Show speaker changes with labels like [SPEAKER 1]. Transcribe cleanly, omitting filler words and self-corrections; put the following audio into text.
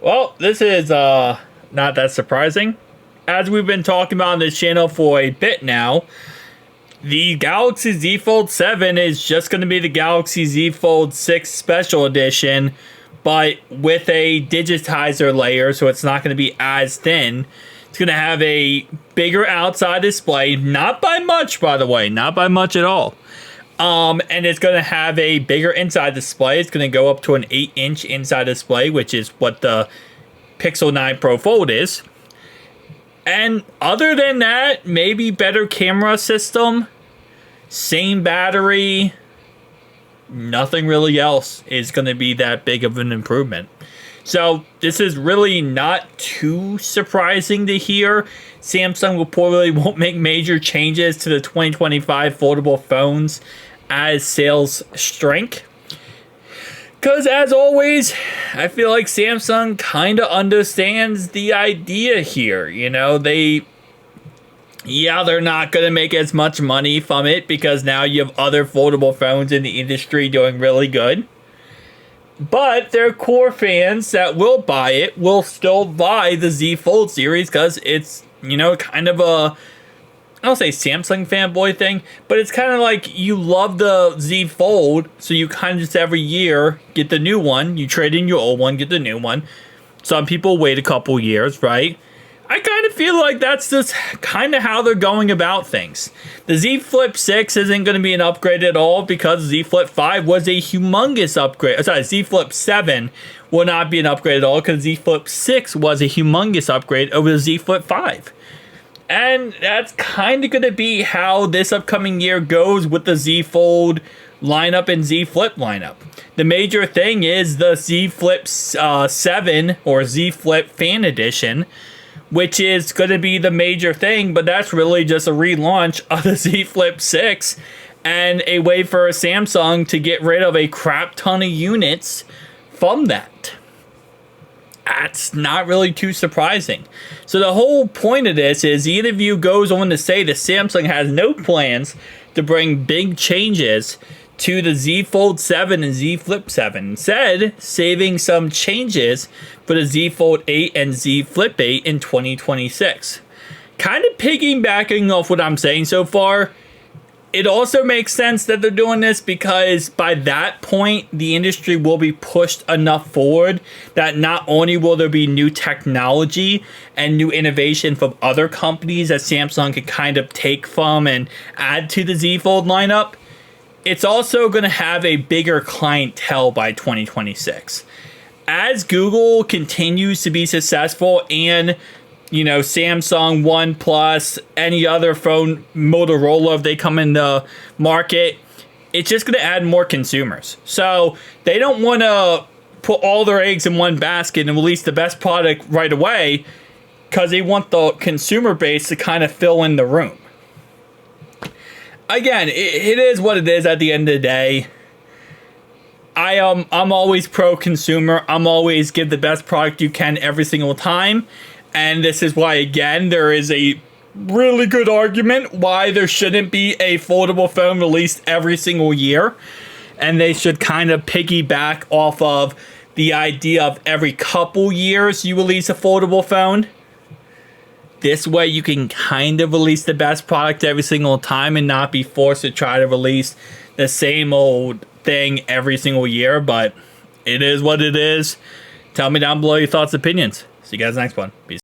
[SPEAKER 1] Well, this is not that surprising. As we've been talking about on this channel for a bit now, the Galaxy Z Fold 7 is just going to be the Galaxy Z Fold 6 Special Edition, but with a digitizer layer, so it's not going to be as thin. It's going to have a bigger outside display, not by much, by the way, not by much at all. And it's going to have a bigger inside display. It's going to go up to an 8-inch inside display, which is what the Pixel 9 Pro Fold is. And other than that, maybe better camera system, same battery, nothing really else is going to be that big of an improvement. So this is really not too surprising to hear. Samsung will probably won't make major changes to the 2025 foldable phones as sales shrink. Because as always, I feel like Samsung kind of understands the idea here. You know, they're not going to make as much money from it because now you have other foldable phones in the industry doing really good. But their core fans that will buy it will still buy the Z Fold series because it's, you know, kind of a, I don't say Samsung fanboy thing, but it's kind of like you love the Z Fold, so you kind of just every year get the new one. You trade in your old one, get the new one. Some people wait a couple years, right? I kind of feel like that's just kind of how they're going about things. The Z Flip 6 isn't going to be an upgrade at all because Z Flip 5 was a humongous upgrade. Sorry, Z Flip 7 will not be an upgrade at all because Z Flip 6 was a humongous upgrade over the Z Flip 5. And that's kind of going to be how this upcoming year goes with the Z Fold lineup and Z Flip lineup. The major thing is the Z Flip 7 or Z Flip Fan Edition, which is going to be the major thing, but that's really just a relaunch of the Z Flip 6 and a way for Samsung to get rid of a crap ton of units from that. That's not really too surprising. So the whole point of this is the interview goes on to say that Samsung has no plans to bring big changes to the Z Fold 7 and Z Flip 7. Instead, saving some changes for the Z Fold 8 and Z Flip 8 in 2026. Kind of piggybacking off what I'm saying so far, it also makes sense that they're doing this because by that point, the industry will be pushed enough forward that not only will there be new technology and new innovation from other companies that Samsung could kind of take from and add to the Z Fold lineup, it's also going to have a bigger clientele by 2026. As Google continues to be successful and, you know, Samsung, OnePlus, any other phone, Motorola, if they come in the market, it's just going to add more consumers. So they don't want to put all their eggs in one basket and release the best product right away because they want the consumer base to kind of fill in the room. Again, it is what it is at the end of the day. I'm always pro-consumer. I'm always give the best product you can every single time. And this is why, again, there is a really good argument why there shouldn't be a foldable phone released every single year. And they should kind of piggyback off of the idea of every couple years you release a foldable phone. This way you can kind of release the best product every single time and not be forced to try to release the same old thing every single year. But it is what it is. Tell me down below your thoughts and opinions. See you guys next one. Peace.